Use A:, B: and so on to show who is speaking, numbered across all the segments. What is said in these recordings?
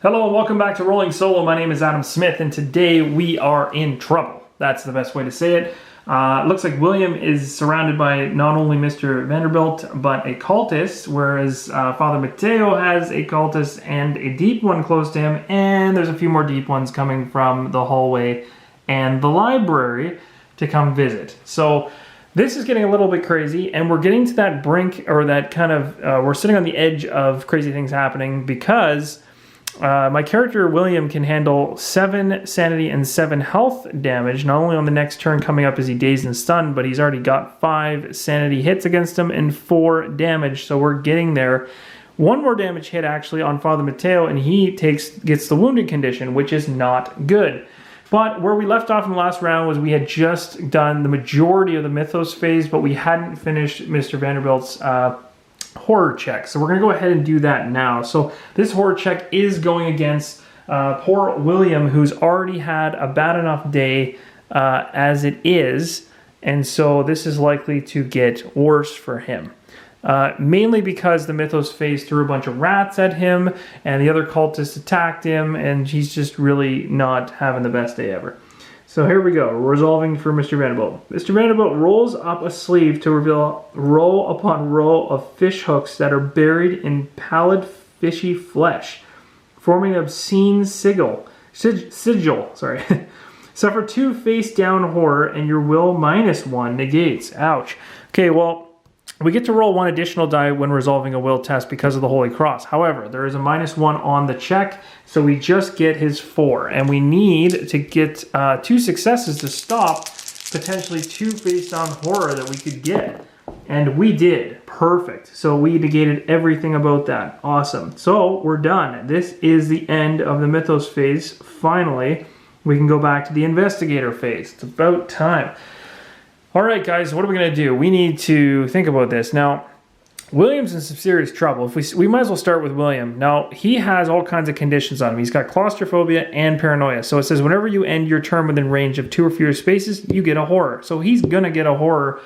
A: Hello and welcome back to Rolling Solo. My name is Adam Smith and today we are in trouble. That's the best way to say it. Looks like William is surrounded by not only Mr. Vanderbilt but a cultist, whereas Father Mateo has a cultist and a deep one close to him, and there's a few more deep ones coming from the hallway and the library to come visit. So this is getting a little bit crazy, and we're getting to that brink, or that kind of, we're sitting on the edge of crazy things happening because my character William can handle 7 sanity and 7 health damage, not only on the next turn coming up as he dazed and stunned, but he's already got 5 sanity hits against him and 4 damage, so we're getting there. 1 more damage hit actually on Father Mateo, and he gets the wounded condition, which is not good. But where we left off in the last round was we had just done the majority of the Mythos phase, but we hadn't finished Mr. Vanderbilt's horror check. So we're going to go ahead and do that now. So this horror check is going against poor William, who's already had a bad enough day as it is. And so this is likely to get worse for him. Mainly because the Mythos phase threw a bunch of rats at him and the other cultists attacked him, and he's just really not having the best day ever. So here we go, resolving for Mr. Vanderbilt. Mr. Vanderbilt rolls up a sleeve to reveal row upon row of fish hooks that are buried in pallid fishy flesh, forming an obscene sigil. Suffer 2 face down horror and your will -1 negates. Ouch. Okay, well, we get to roll 1 additional die when resolving a will test because of the Holy Cross. However, there is a -1 on the check, so we just get his 4. And we need to get 2 successes to stop potentially 2 face-down horror that we could get. And we did. Perfect. So we negated everything about that. Awesome. So we're done. This is the end of the Mythos phase. Finally, we can go back to the Investigator phase. It's about time. All right, guys, what are we going to do? We need to think about this. Now, William's in some serious trouble. We might as well start with William. Now, he has all kinds of conditions on him. He's got claustrophobia and paranoia. So it says whenever you end your turn within range of 2 or fewer spaces, you get a horror. So he's going to get a horror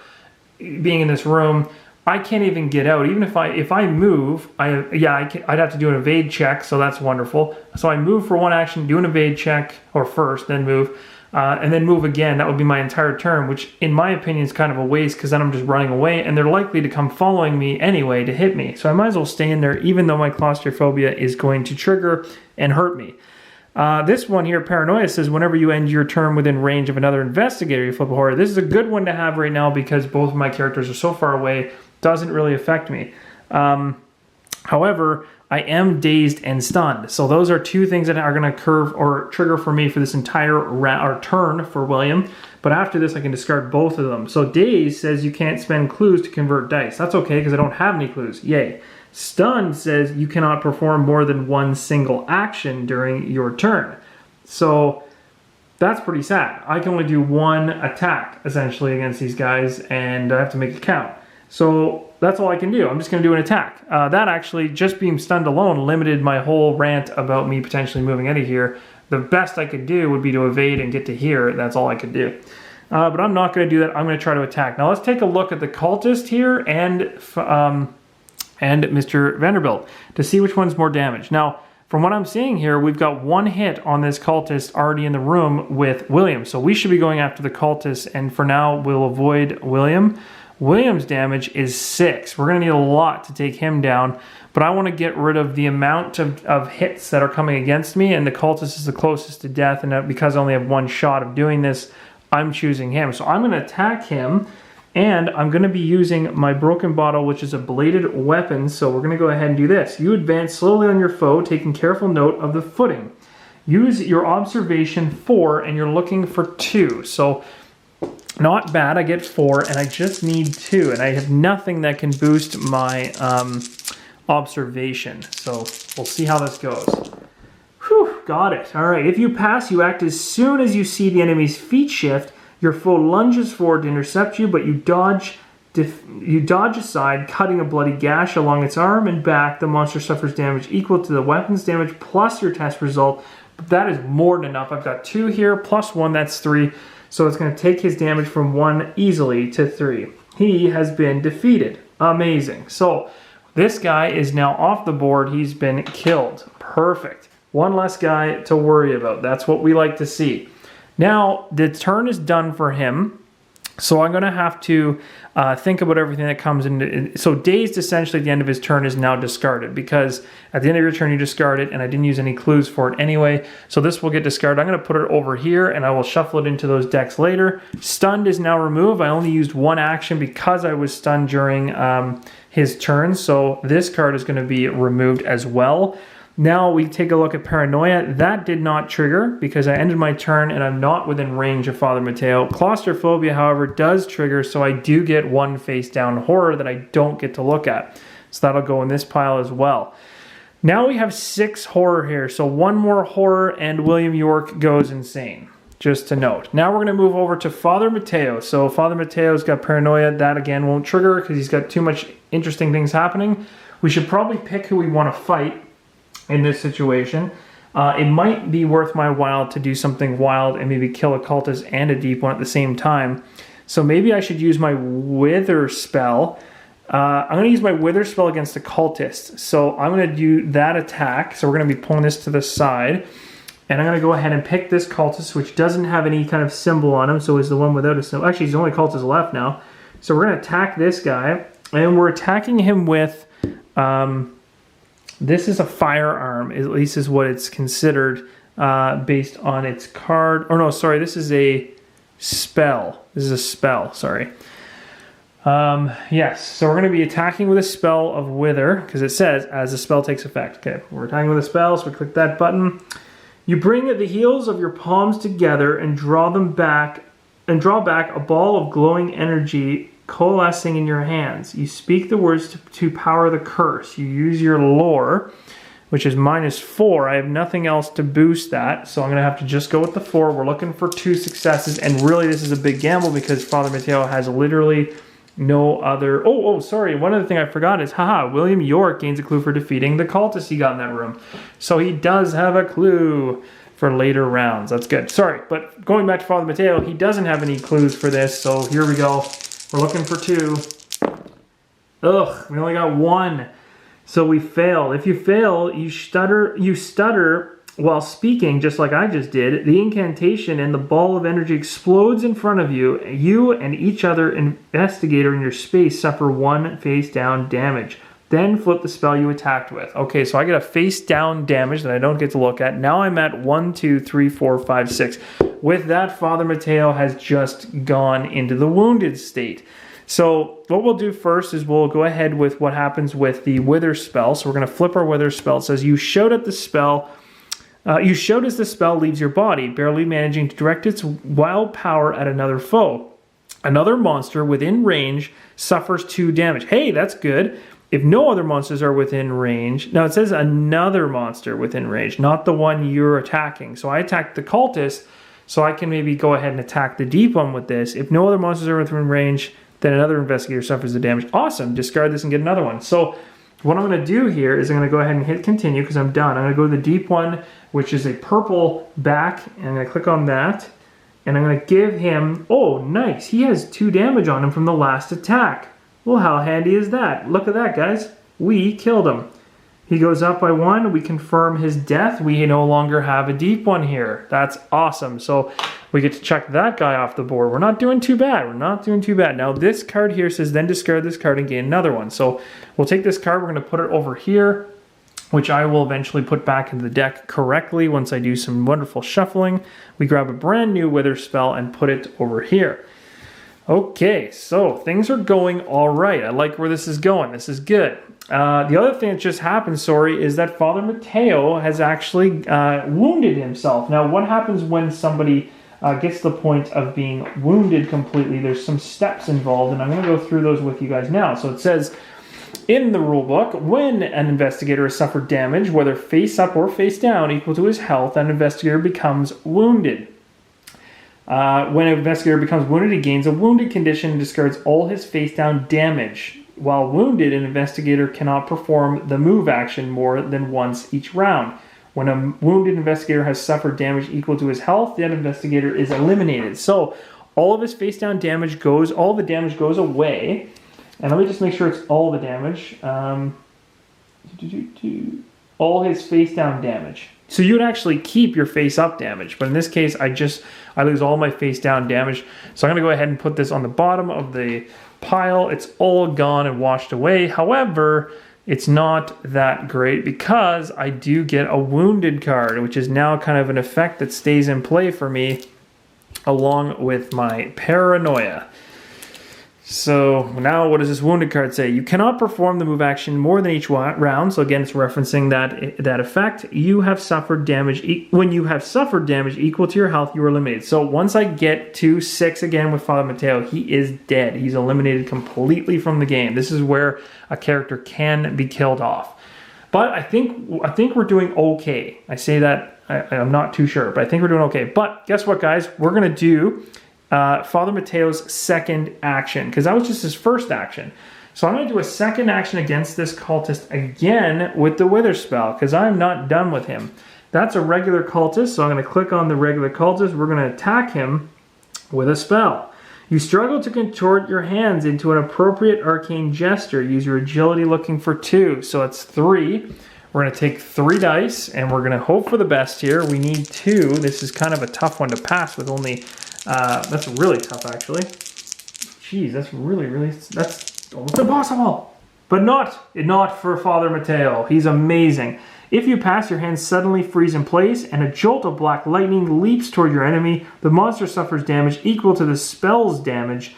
A: being in this room. I can't even get out. Even if I move, I'd have to do an evade check, so that's wonderful. So I move for 1 action, do an evade check, or first, then move. And then move again. That would be my entire turn, which in my opinion is kind of a waste because then I'm just running away and they're likely to come following me anyway to hit me. So I might as well stay in there even though my claustrophobia is going to trigger and hurt me. This one here, Paranoia, says whenever you end your turn within range of another investigator, you flip a horror. This is a good one to have right now because both of my characters are so far away. Doesn't really affect me. However, I am dazed and stunned. So those are 2 things that are going to curve or trigger for me for this entire turn for William. But after this, I can discard both of them. So dazed says you can't spend clues to convert dice. That's okay because I don't have any clues. Yay. Stunned says you cannot perform more than 1 single action during your turn. So that's pretty sad. I can only do 1 attack essentially against these guys and I have to make it count. So that's all I can do. I'm just going to do an attack. That actually, just being stunned alone, limited my whole rant about me potentially moving out of here. The best I could do would be to evade and get to here. That's all I could do. But I'm not going to do that. I'm going to try to attack. Now let's take a look at the cultist here and Mr. Vanderbilt to see which one's more damage. Now, from what I'm seeing here, we've got 1 hit on this cultist already in the room with William. So we should be going after the cultist, and for now, we'll avoid William. William's damage is 6. We're going to need a lot to take him down, but I want to get rid of the amount of hits that are coming against me, and the cultist is the closest to death, and because I only have 1 shot of doing this, I'm choosing him. So I'm going to attack him, and I'm going to be using my broken bottle, which is a bladed weapon, so we're going to go ahead and do this. You advance slowly on your foe, taking careful note of the footing. Use your observation 4, and you're looking for 2. So not bad, I get 4, and I just need 2, and I have nothing that can boost my observation. So we'll see how this goes. Whew, got it. All right, if you pass, you act as soon as you see the enemy's feet shift. Your foe lunges forward to intercept you, but you dodge aside, cutting a bloody gash along its arm and back. The monster suffers damage equal to the weapon's damage plus your test result. But that is more than enough. I've got 2 here, plus 1, that's 3. So it's going to take his damage from 1 easily to 3. He has been defeated. Amazing. So this guy is now off the board. He's been killed. Perfect. One less guy to worry about. That's what we like to see. Now, the turn is done for him. So I'm going to have to think about everything that comes into... So dazed, essentially, at the end of his turn is now discarded, because at the end of your turn you discard it, and I didn't use any clues for it anyway. So this will get discarded. I'm going to put it over here, and I will shuffle it into those decks later. Stunned is now removed. I only used one action because I was stunned during his turn. So this card is going to be removed as well. Now we take a look at Paranoia. That did not trigger because I ended my turn and I'm not within range of Father Mateo. Claustrophobia, however, does trigger, so I do get one face down horror that I don't get to look at. So that'll go in this pile as well. Now we have 6 horror here, so one more horror and William York goes insane. Just to note. Now we're going to move over to Father Mateo. So Father Mateo's got Paranoia. That again won't trigger because he's got too much interesting things happening. We should probably pick who we want to fight in this situation. It might be worth my while to do something wild and maybe kill a cultist and a deep one at the same time. So maybe I should use my wither spell. I'm going to use my wither spell against the cultist. So I'm going to do that attack. So we're going to be pulling this to the side. And I'm going to go ahead and pick this cultist, which doesn't have any kind of symbol on him. So is the one without a symbol. Actually, he's the only cultist left now. So we're going to attack this guy. And we're attacking him with... this is a firearm, at least is what it's considered based on its card. Oh no, sorry, this is a spell. This is a spell, sorry. Yes, so we're going to be attacking with a spell of Wither, because it says, as the spell takes effect. Okay, we're attacking with a spell, so we click that button. You bring the heels of your palms together and draw back a ball of glowing energy coalescing in your hands. You speak the words to power the curse. You use your lore, which is -4. I have nothing else to boost that, so I'm going to have to just go with the 4. We're looking for 2 successes, and really this is a big gamble because Father Mateo has literally no other... Oh, sorry. One other thing I forgot is, William York gains a clue for defeating the cultist he got in that room. So he does have a clue for later rounds. That's good. Sorry, but going back to Father Mateo, he doesn't have any clues for this, so here we go. We're looking for 2. Ugh, we only got 1. So we failed. If you fail, you stutter while speaking, just like I just did. The incantation and the ball of energy explodes in front of you. You and each other investigator in your space suffer 1 face down damage. Then flip the spell you attacked with. Okay, so I get a face down damage that I don't get to look at. Now I'm at 1, 2, 3, 4, 5, 6. With that, Father Mateo has just gone into the wounded state. So what we'll do first is we'll go ahead with what happens with the Wither spell. So we're going to flip our Wither spell. It says, you shout as the spell leaves your body, barely managing to direct its wild power at another foe. Another monster within range suffers 2 damage. Hey, that's good. If no other monsters are within range... Now, it says another monster within range, not the one you're attacking. So I attacked the cultist, so I can maybe go ahead and attack the deep one with this. If no other monsters are within range, then another investigator suffers the damage. Awesome. Discard this and get another one. So what I'm going to do here is I'm going to go ahead and hit continue because I'm done. I'm going to go to the deep one, which is a purple back, and I'm going to click on that. And I'm going to give him... Oh, nice. He has 2 damage on him from the last attack. Well, how handy is that? Look at that, guys. We killed him. He goes up by 1. We confirm his death. We no longer have a deep one here. That's awesome. So we get to check that guy off the board. We're not doing too bad. We're not doing too bad. Now, this card here says then discard this card and gain another one. So we'll take this card. We're going to put it over here, which I will eventually put back into the deck correctly once I do some wonderful shuffling. We grab a brand new Wither spell and put it over here. Okay, so things are going all right. I like where this is going. This is good. The other thing that just happened, is that Father Mateo has actually wounded himself. Now, what happens when somebody gets to the point of being wounded completely? There's some steps involved, and I'm going to go through those with you guys now. So it says in the rulebook, when an investigator has suffered damage, whether face up or face down, equal to his health, an investigator becomes wounded. When an investigator becomes wounded, he gains a wounded condition and discards all his face-down damage. While wounded, an investigator cannot perform the move action more than once each round. When a wounded investigator has suffered damage equal to his health, that investigator is eliminated. So all of his face-down damage goes, all the damage goes away. And let me just make sure it's all the damage. All his face-down damage. So you'd actually keep your face up damage, but in this case, I lose all my face down damage. So I'm gonna go ahead and put this on the bottom of the pile. It's all gone and washed away. However, it's not that great because I do get a wounded card, which is now kind of an effect that stays in play for me along with my paranoia. So now what does this wounded card say? You cannot perform the move action more than each round. So again, it's referencing that effect. You have suffered damage. When you have suffered damage equal to your health, you are eliminated. So once I get to 6 again with Father Mateo, he is dead. He's eliminated completely from the game. This is where a character can be killed off. But I think we're doing okay. I say that, I'm not too sure, but I think we're doing okay. But guess what, guys? We're going to do Father Mateo's second action, because that was just his first action. So I'm going to do a second action against this cultist again with the Wither spell, because I'm not done with him. That's a regular cultist, so I'm going to click on the regular cultist. We're going to attack him with a spell. You struggle to contort your hands into an appropriate arcane gesture. Use your agility looking for 2, so it's 3. We're going to take 3 dice, and we're going to hope for the best here. We need 2. This is kind of a tough one to pass with only... that's really tough, actually. Jeez, that's that's almost impossible. But not for Father Mateo. He's amazing. If you pass, your hands suddenly freeze in place, and a jolt of black lightning leaps toward your enemy. The monster suffers damage equal to the spell's damage.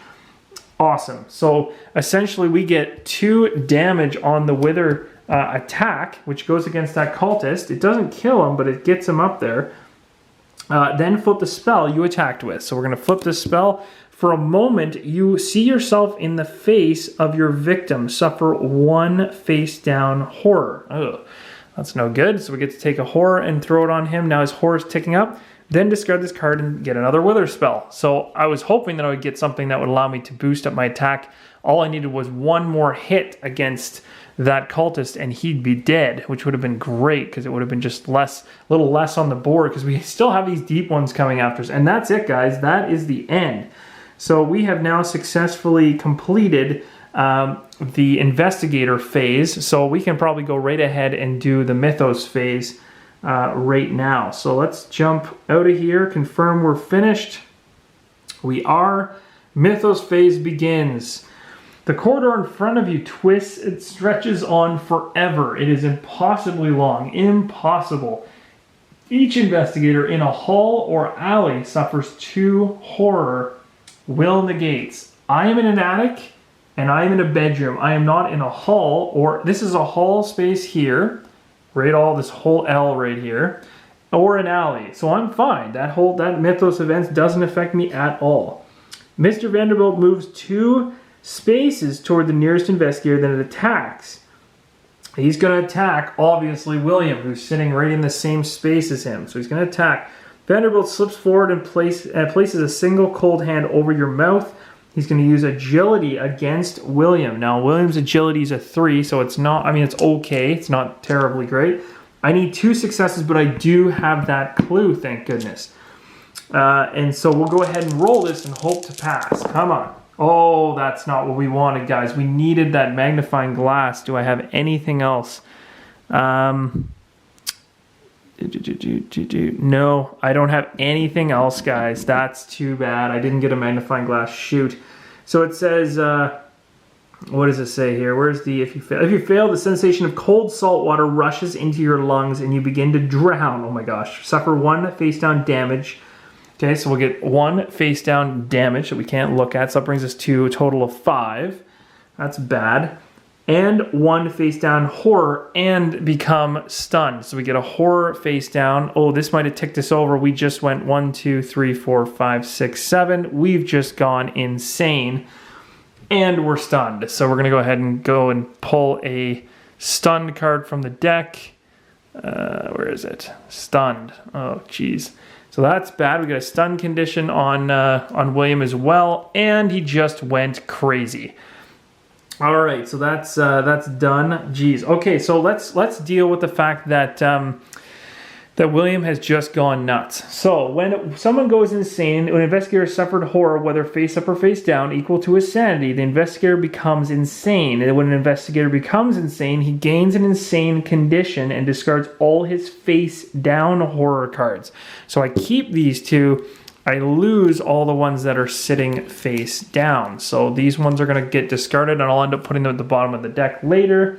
A: Awesome. So essentially, we get 2 damage on the Wither attack, which goes against that cultist. It doesn't kill him, but it gets him up there. Then flip the spell you attacked with. So we're going to flip this spell. For a moment, you see yourself in the face of your victim. Suffer 1 face down horror. Ugh, that's no good. So we get to take a horror and throw it on him. Now his horror is ticking up. Then discard this card and get another Wither spell. So I was hoping that I would get something that would allow me to boost up my attack. All I needed was 1 more hit against that cultist and he'd be dead, which would have been great because it would have been just a little less on the board, because we still have these deep ones coming after us. And that's it, guys. That is the end. So we have now successfully completed the investigator phase. So we can probably go right ahead and do the mythos phase right now. So let's jump out of here, confirm we're finished. We are. Mythos phase begins. The corridor in front of you twists, it stretches on forever. It is impossibly long, impossible. Each investigator in a hall or alley suffers 2 horror. Will negates. I am in an attic and I am in a bedroom. I am not in a hall, or this is a hall space here, right? All this whole L right here, or an alley. So I'm fine. That mythos event doesn't affect me at all. Mr. Vanderbilt moves 2 spaces toward the nearest investigator, then it attacks. He's going to attack, obviously, William, who's sitting right in the same space as him. So he's going to attack. Vanderbilt slips forward and places a single cold hand over your mouth. He's going to use agility against William. Now, William's agility is a 3, so it's not, I mean, it's okay. It's not terribly great. I need 2 successes, but I do have that clue, thank goodness. And so we'll go ahead and roll this and hope to pass. Come on. Oh, that's not what we wanted, guys. We needed that magnifying glass. Do I have anything else? No, I don't have anything else, guys. That's too bad. I didn't get a magnifying glass. Shoot. So it says, what does it say here? Where's the, if you fail, the sensation of cold salt water rushes into your lungs and you begin to drown. Oh my gosh. Suffer 1 face down damage. Okay, so we'll get 1 face down damage that we can't look at. So that brings us to a total of 5. That's bad. And 1 face down horror and become stunned. So we get a horror face down. Oh, this might have ticked us over. We just went 1, 2, 3, 4, 5, 6, 7. We've just gone insane. And we're stunned. So we're going to go ahead and pull a stunned card from the deck. Where is it? Stunned. Oh, geez. So that's bad. We got a stun condition on William as well, and he just went crazy. All right, so that's done. Jeez. Okay, so let's deal with the fact that that William has just gone nuts. So when someone goes insane, when an investigator suffered horror, whether face up or face down, equal to his sanity, the investigator becomes insane. And when an investigator becomes insane, he gains an insane condition and discards all his face down horror cards. So I keep these two. I lose all the ones that are sitting face down. So these ones are going to get discarded, and I'll end up putting them at the bottom of the deck later.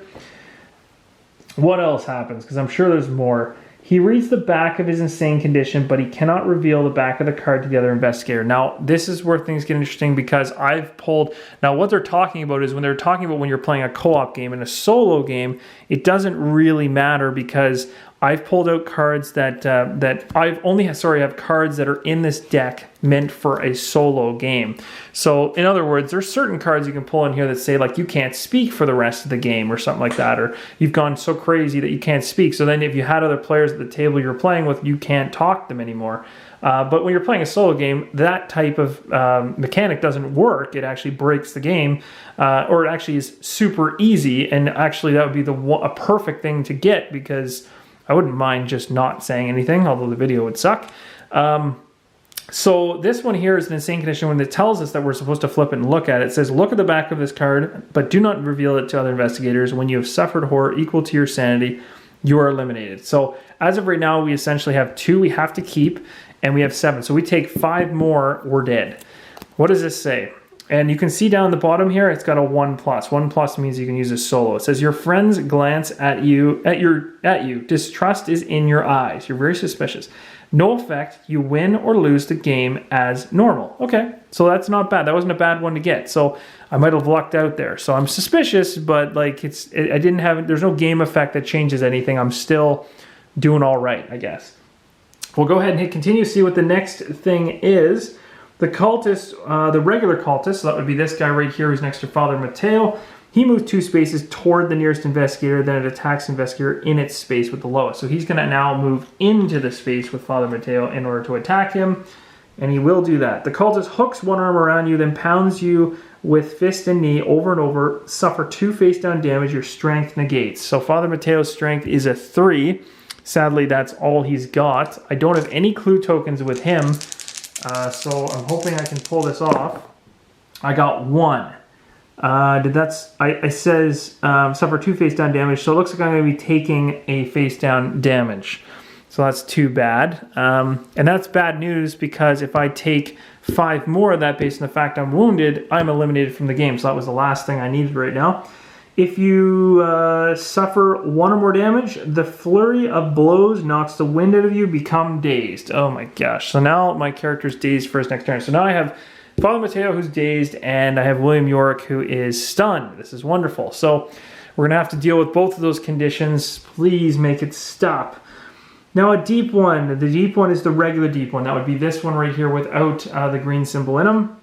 A: What else happens? Because I'm sure there's more. He reads the back of his insane condition, but he cannot reveal the back of the card to the other investigator. Now, this is where things get interesting because I've pulled... Now, what they're talking about is when they're talking about when you're playing a co-op game. In a solo game, it doesn't really matter because I've pulled out cards that have cards that are in this deck meant for a solo game. So, in other words, there's certain cards you can pull in here that say, like, you can't speak for the rest of the game or something like that, or you've gone so crazy that you can't speak. So then if you had other players at the table you're playing with, you can't talk to them anymore. But when you're playing a solo game, that type of mechanic doesn't work. It actually breaks the game, or it actually is super easy, and actually that would be a perfect thing to get because... I wouldn't mind just not saying anything, although the video would suck. So this one here is an insane condition when it tells us that we're supposed to flip it and look at it. It says, look at the back of this card, but do not reveal it to other investigators. When you have suffered horror equal to your sanity, you are eliminated. So as of right now, we essentially have 2 we have to keep, and we have 7. So we take 5 more, we're dead. What does this say? And you can see down the bottom here, it's got a 1+. 1+ means you can use a solo. It says your friends glance at you. Distrust is in your eyes. You're very suspicious. No effect. You win or lose the game as normal. Okay, so that's not bad. That wasn't a bad one to get. So I might have lucked out there. So I'm suspicious, but like there's no game effect that changes anything. I'm still doing all right, I guess. We'll go ahead and hit continue. See what the next thing is. The cultist, the regular cultist, so that would be this guy right here who's next to Father Mateo. He moves 2 spaces toward the nearest investigator, then it attacks the investigator in its space with the lowest. So he's going to now move into the space with Father Mateo in order to attack him, and he will do that. The cultist hooks one arm around you, then pounds you with fist and knee over and over. Suffer 2 face down damage. Your strength negates. So Father Mateo's strength is a 3. Sadly, that's all he's got. I don't have any clue tokens with him. So I'm hoping I can pull this off. I got 1. It says suffer 2 face down damage, so it looks like I'm going to be taking a face down damage. So that's too bad. And that's bad news because if I take 5 more of that based on the fact I'm wounded, I'm eliminated from the game. So that was the last thing I needed right now. If you suffer 1 or more damage, the flurry of blows knocks the wind out of you, become dazed. Oh my gosh. So now my character's dazed for his next turn. So now I have Father Mateo who's dazed, and I have William York who is stunned. This is wonderful. So we're going to have to deal with both of those conditions. Please make it stop. Now a deep one. The deep one is the regular deep one. That would be this one right here without the green symbol in them.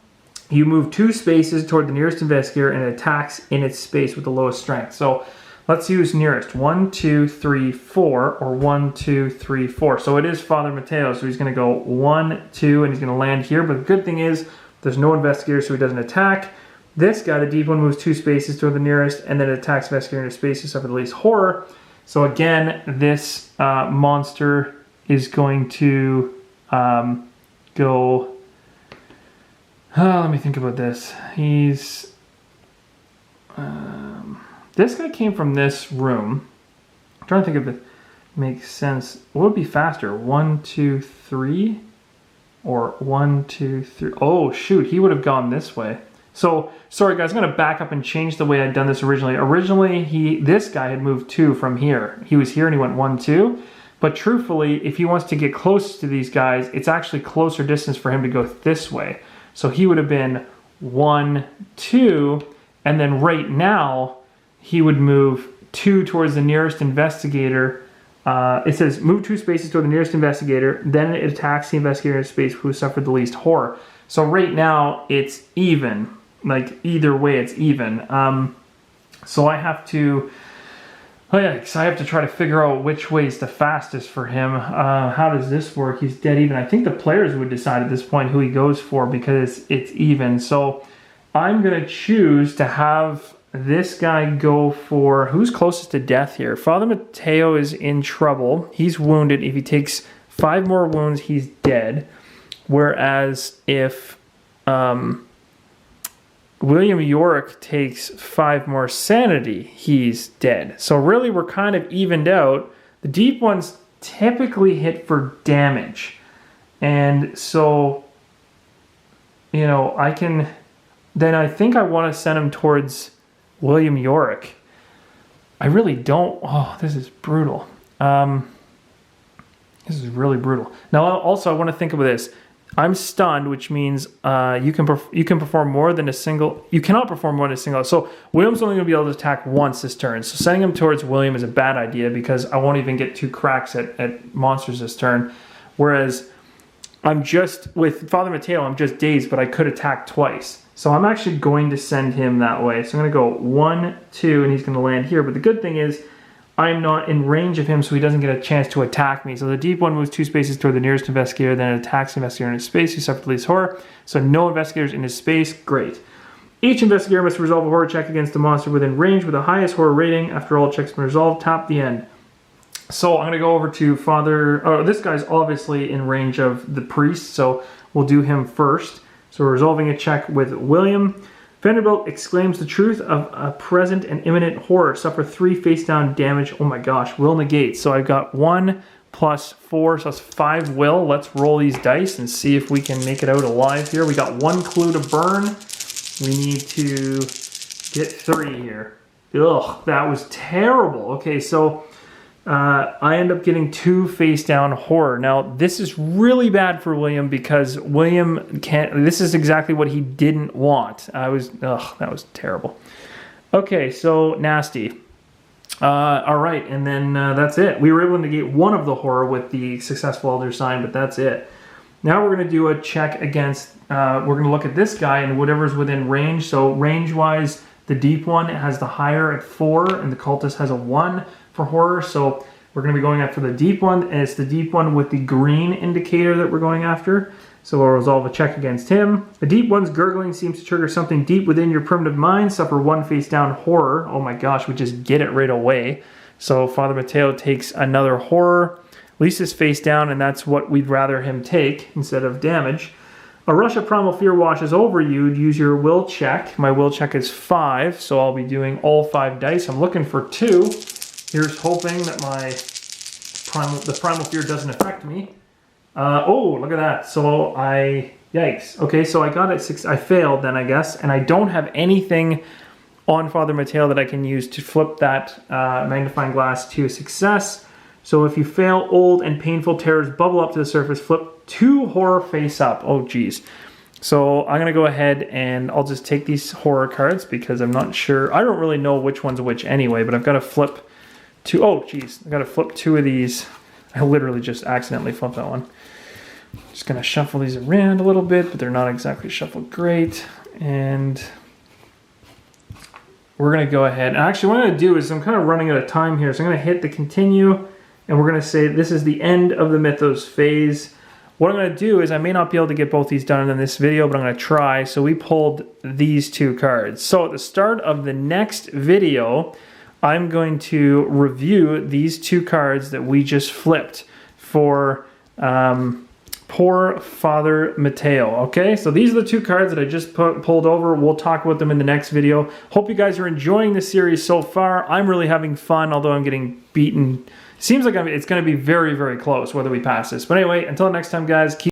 A: You move 2 spaces toward the nearest investigator and it attacks in its space with the lowest strength. So let's use nearest. 1, 2, 3, 4, or 1, 2, 3, 4. So it is Father Mateo, so he's going to go 1, 2, and he's going to land here. But the good thing is there's no investigator, so he doesn't attack. This guy, the deep one, moves 2 spaces toward the nearest and then attacks investigator in a space to suffer the least horror. So again, this monster is going to go... let me think about this. He's... this guy came from this room. I'm trying to think if it makes sense. What would be faster? 1, 2, 3? Or 1, 2, 3? Oh, shoot. He would have gone this way. So, sorry guys, I'm going to back up and change the way I'd done this originally. Originally, this guy had moved 2 from here. He was here and he went 1, 2. But truthfully, if he wants to get close to these guys, it's actually closer distance for him to go this way. So he would have been 1, 2, and then right now, he would move 2 towards the nearest investigator. It says, move 2 spaces toward the nearest investigator, then it attacks the investigator in space who suffered the least horror. So right now, it's even. Like, either way, it's even. So I have to... Oh yeah, because I have to try to figure out which way is the fastest for him. How does this work? He's dead even. I think the players would decide at this point who he goes for because it's even. So I'm going to choose to have this guy go for... Who's closest to death here? Father Mateo is in trouble. He's wounded. If he takes 5 more wounds, he's dead. Whereas if William York takes 5 more sanity, he's dead. So really, we're kind of evened out. The deep ones typically hit for damage. And so, you know, I can... Then I think I want to send him towards William York. I really don't... Oh, this is brutal. This is really brutal. Now, also, I want to think of this. I'm stunned, which means you can perform more than a single... You cannot perform more than a single... So William's only going to be able to attack once this turn. So sending him towards William is a bad idea because I won't even get 2 cracks at monsters this turn. Whereas I'm just... With Father Mateo, I'm just dazed, but I could attack twice. So I'm actually going to send him that way. So I'm going to go 1, 2, and he's going to land here. But the good thing is I'm not in range of him, so he doesn't get a chance to attack me. So the deep one moves 2 spaces toward the nearest investigator, then it attacks the investigator in his space. He suffers the least horror. So no investigators in his space. Great. Each investigator must resolve a horror check against a monster within range with the highest horror rating. After all checks have been resolved, tap the end. So I'm going to go over to Father... Oh, this guy's obviously in range of the priest, so we'll do him first. So we're resolving a check with William. Vanderbilt exclaims the truth of a present and imminent horror. Suffer 3 face-down damage. Oh my gosh, will negate. So I've got 1 plus 4, so that's 5 will. Let's roll these dice and see if we can make it out alive here. We got 1 clue to burn. We need to get 3 here. Ugh, that was terrible. Okay, so... I end up getting 2 face-down horror. Now, this is really bad for William because William can't... This is exactly what he didn't want. That was terrible. Okay, so nasty. All right, and then that's it. We were able to negate 1 of the horror with the successful Elder Sign, but that's it. Now we're going to do a check against... we're going to look at this guy and whatever's within range. So range-wise, the deep one has the higher at 4, and the cultist has a 1. For horror, so we're going to be going after the deep one, and it's the deep one with the green indicator that we're going after. So we'll resolve a check against him. The deep one's gurgling seems to trigger something deep within your primitive mind. Suffer 1 face down horror. Oh my gosh, we just get it right away. So Father Mateo takes another horror, leases face down, and that's what we'd rather him take instead of damage. A rush of primal fear washes over you. Use your will check. My will check is 5, so I'll be doing all 5 dice. I'm looking for 2. Here's hoping that the primal fear doesn't affect me. Oh, look at that. So yikes. Okay, so I got it 6. I failed then, I guess. And I don't have anything on Father Mateo that I can use to flip that magnifying glass to a success. So if you fail, old and painful terrors bubble up to the surface. Flip 2 horror face up. Oh, geez. So I'm going to go ahead and I'll just take these horror cards because I'm not sure. I don't really know which one's which anyway, but I've got to flip... Oh, geez. I've got to flip 2 of these. I literally just accidentally flipped that one. Just going to shuffle these around a little bit, but they're not exactly shuffled great. And we're going to go ahead. And actually, what I'm going to do is I'm kind of running out of time here. So I'm going to hit the continue, and we're going to say this is the end of the Mythos phase. What I'm going to do is I may not be able to get both these done in this video, but I'm going to try. So we pulled these 2 cards. So at the start of the next video... I'm going to review these 2 cards that we just flipped for poor Father Mateo. Okay, so these are the 2 cards that I just pulled over. We'll talk about them in the next video. Hope you guys are enjoying the series so far. I'm really having fun, although I'm getting beaten. Seems like it's going to be very, very close whether we pass this. But anyway, until next time, guys, keep